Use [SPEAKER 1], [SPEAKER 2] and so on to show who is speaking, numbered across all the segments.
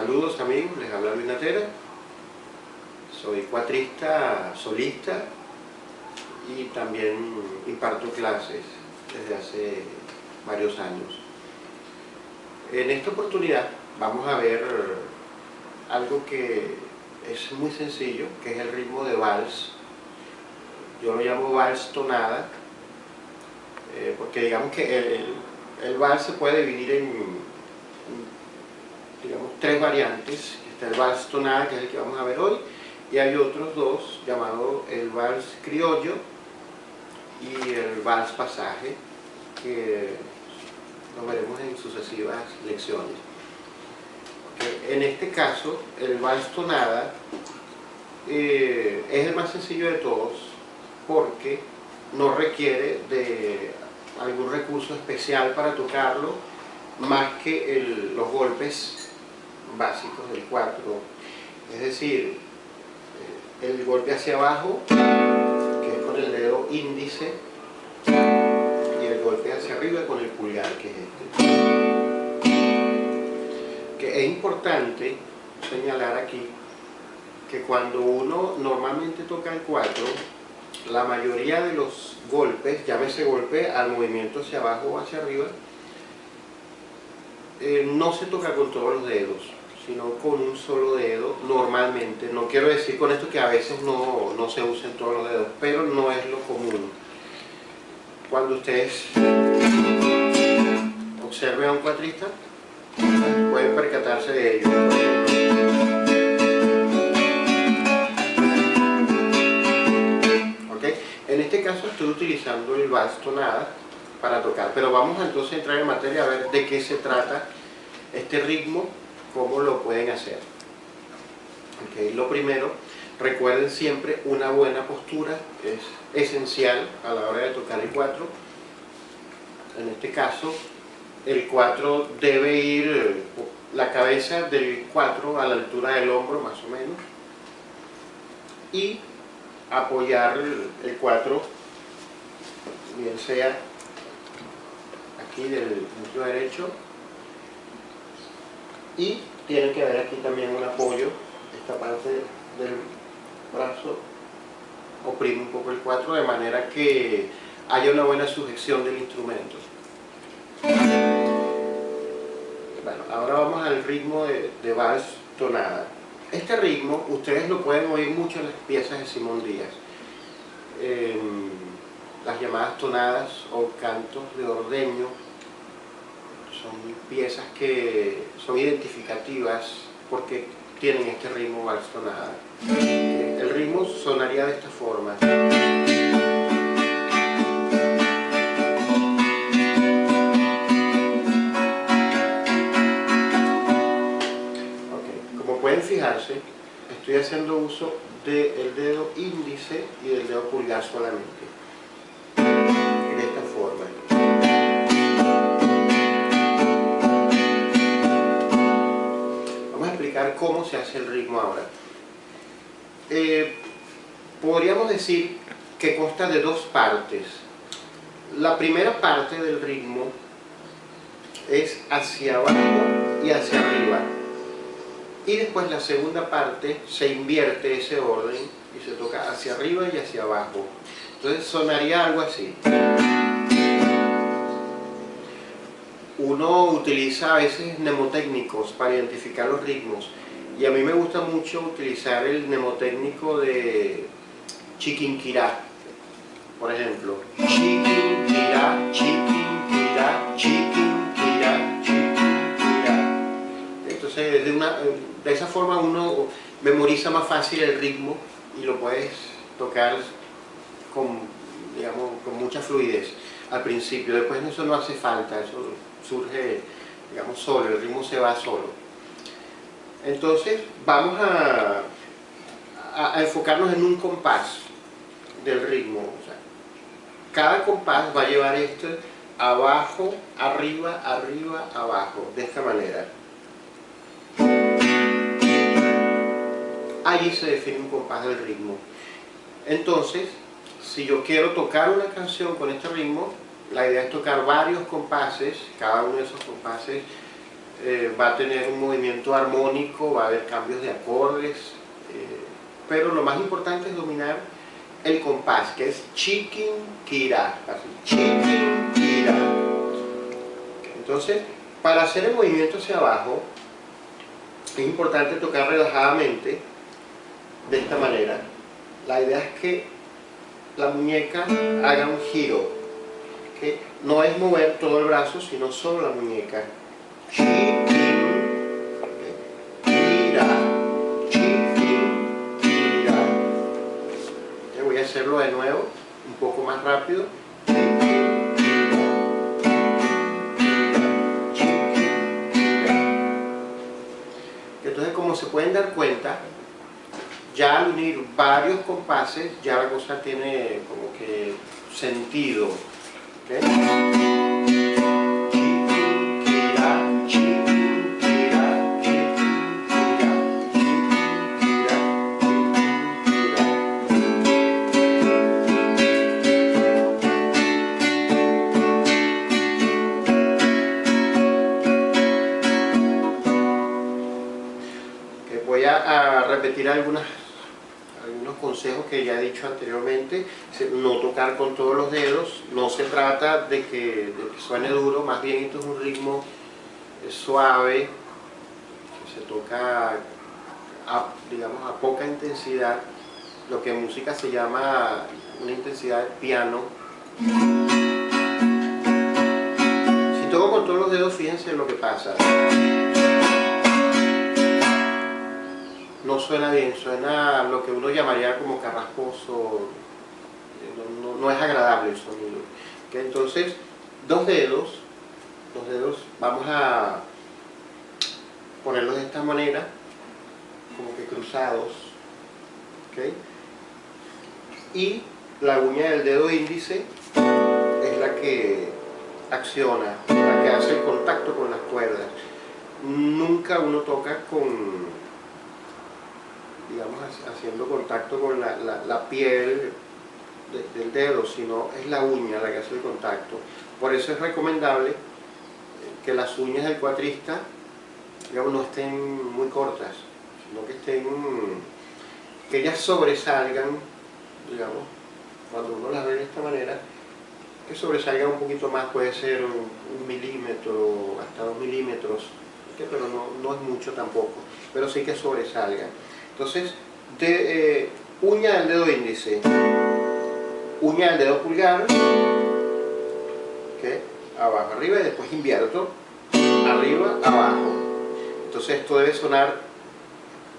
[SPEAKER 1] Saludos amigos, les habla Luis Natera. Soy cuatrista solista y también imparto clases desde hace varios años. En esta oportunidad vamos a ver algo que es muy sencillo, que es el ritmo de vals. Yo lo llamo vals tonada, porque digamos que el vals se puede dividir en digamos, tres variantes. Está el vals tonada, que es el que vamos a ver hoy, y hay otros dos, llamados el vals criollo y el vals pasaje, que lo veremos en sucesivas lecciones. En este caso, el vals tonada es el más sencillo de todos, porque no requiere de algún recurso especial para tocarlo, más que los golpes básicos del 4, es decir, el golpe hacia abajo, que es con el dedo índice, y el golpe hacia arriba con el pulgar, que es este. Que es importante señalar aquí que cuando uno normalmente toca el 4, la mayoría de los golpes, llámese golpe al movimiento hacia abajo o hacia arriba, no se toca con todos los dedos, sino con un solo dedo normalmente. No quiero decir con esto que a veces no se usen todos los dedos, pero no es lo común. Cuando ustedes observen a un cuatrista, pueden percatarse de ello. ¿Okay? En este caso estoy utilizando el vals tonada para tocar, pero vamos entonces a entrar en materia a ver de qué se trata este ritmo, cómo lo pueden hacer. Okay. Lo primero, recuerden siempre una buena postura, es esencial a la hora de tocar el 4. En este caso, el 4 debe ir, la cabeza del 4 a la altura del hombro más o menos, y apoyar el 4, bien sea aquí del muslo derecho, y tiene que haber aquí también un apoyo. Esta parte del brazo oprime un poco el 4 de manera que haya una buena sujeción del instrumento. Bueno, ahora vamos al ritmo de vals tonada. Este ritmo ustedes lo pueden oír mucho en las piezas de Simón Díaz, las llamadas tonadas o cantos de ordeño. Son piezas que son identificativas porque tienen este ritmo vals tonada. El ritmo sonaría de esta forma. Okay. Como pueden fijarse, estoy haciendo uso del dedo índice y del dedo pulgar solamente. De esta forma. Cómo se hace el ritmo ahora. Podríamos decir que consta de dos partes. La primera parte del ritmo es hacia abajo y hacia arriba, y después la segunda parte se invierte ese orden y se toca hacia arriba y hacia abajo. Entonces sonaría algo así. Uno utiliza a veces mnemotécnicos para identificar los ritmos, y a mí me gusta mucho utilizar el mnemotécnico de Chiquinquirá, por ejemplo. Chiquinquirá, Chiquinquirá, Chiquinquirá, Chiquinquirá. Entonces de esa forma uno memoriza más fácil el ritmo y lo puedes tocar con, digamos, con mucha fluidez al principio. Después eso no hace falta, eso surge, digamos, solo, el ritmo se va solo. Entonces vamos a enfocarnos en un compás del ritmo. O sea, cada compás va a llevar esto abajo, arriba, arriba, abajo, de esta manera. Allí se define un compás del ritmo. Entonces, si yo quiero tocar una canción con este ritmo, la idea es tocar varios compases, cada uno de esos compases va a tener un movimiento armónico, va a haber cambios de acordes, pero lo más importante es dominar el compás, que es chiquinquirá, así, chiquinquirá. Entonces, para hacer el movimiento hacia abajo, es importante tocar relajadamente, de esta manera. La idea es que la muñeca haga un giro, que no es mover todo el brazo, sino solo la muñeca. Chiquinquirá, chiquinquirá. Voy a hacerlo de nuevo, un poco más rápido. Entonces, como se pueden dar cuenta, ya al unir varios compases, ya la cosa tiene como que sentido. ¿Okay? Voy a repetir algunos consejos que ya he dicho anteriormente. No tocar con todos los dedos, no se trata de que suene duro, más bien esto es un ritmo suave, que se toca digamos a poca intensidad, lo que en música se llama una intensidad de piano. Si toco con todos los dedos, fíjense lo que pasa. No suena bien, suena lo que uno llamaría como carrasposo, no es agradable el sonido. ¿Okay? Entonces, dos dedos, vamos a ponerlos de esta manera, como que cruzados, ¿okay? Y la uña del dedo índice es la que acciona, la que hace el contacto con las cuerdas. Nunca uno toca con, digamos, haciendo contacto con la piel del dedo, sino es la uña la que hace el contacto. Por eso es recomendable que las uñas del cuatrista, digamos, no estén muy cortas, sino que ellas sobresalgan, digamos, cuando uno las ve de esta manera, que sobresalgan un poquito más, puede ser un milímetro, hasta 2 milímetros, pero no es mucho tampoco, pero sí que sobresalgan. Entonces, uña del dedo índice, uña del dedo pulgar, ¿okay? Abajo, arriba, y después invierto, arriba, abajo. Entonces esto debe sonar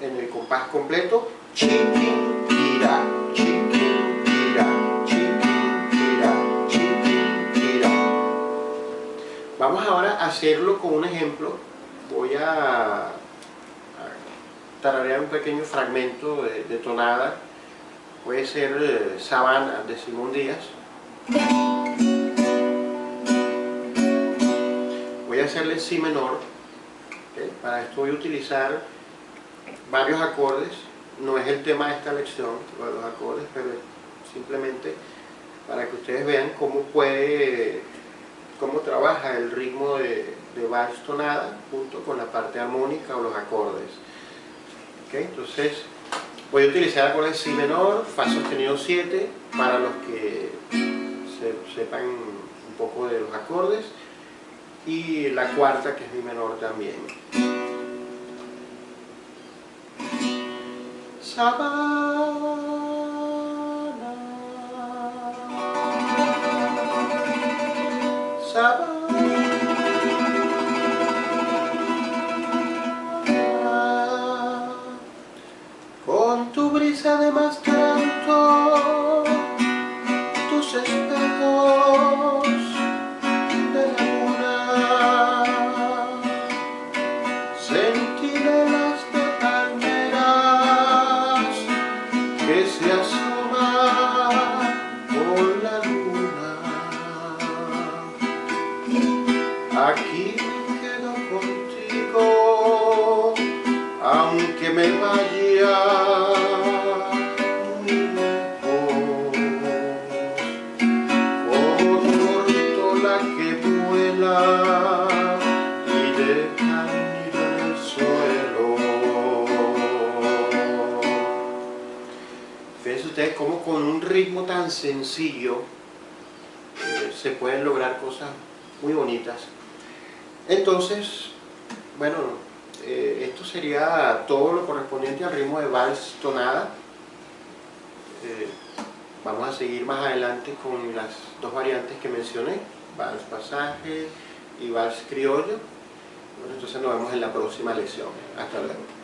[SPEAKER 1] en el compás completo, chiquinquirá, chiquinquirá, chiquinquirá, chiquinquirá. Vamos ahora a hacerlo con un ejemplo. Voy a tararear un pequeño fragmento de tonada. Puede ser Sabana de Simón Díaz. Voy a hacerle Si menor. ¿Okay? Para esto voy a utilizar varios acordes. No es el tema de esta lección, los acordes, pero simplemente para que ustedes vean cómo trabaja el ritmo de vals tonada junto con la parte armónica o los acordes. ¿Okay? Entonces voy a utilizar acordes Si menor, Fa sostenido 7, para los que sepan un poco de los acordes, y la cuarta, que es Mi menor también. Sabana, sabana, con tu brisa de más canto, tus espejos de laguna, centinelas de palmeras que se asoman por la luna. Aquí me quedo contigo, aunque me vaya muy lejos, como tortola que vuela y deja Fíjense ustedes cómo con un ritmo tan sencillo se pueden lograr cosas muy bonitas. Entonces, bueno, esto sería todo lo correspondiente al ritmo de vals tonada. Vamos a seguir más adelante con las dos variantes que mencioné, vals pasaje y vals criollo. Bueno, entonces nos vemos en la próxima lección. Hasta luego.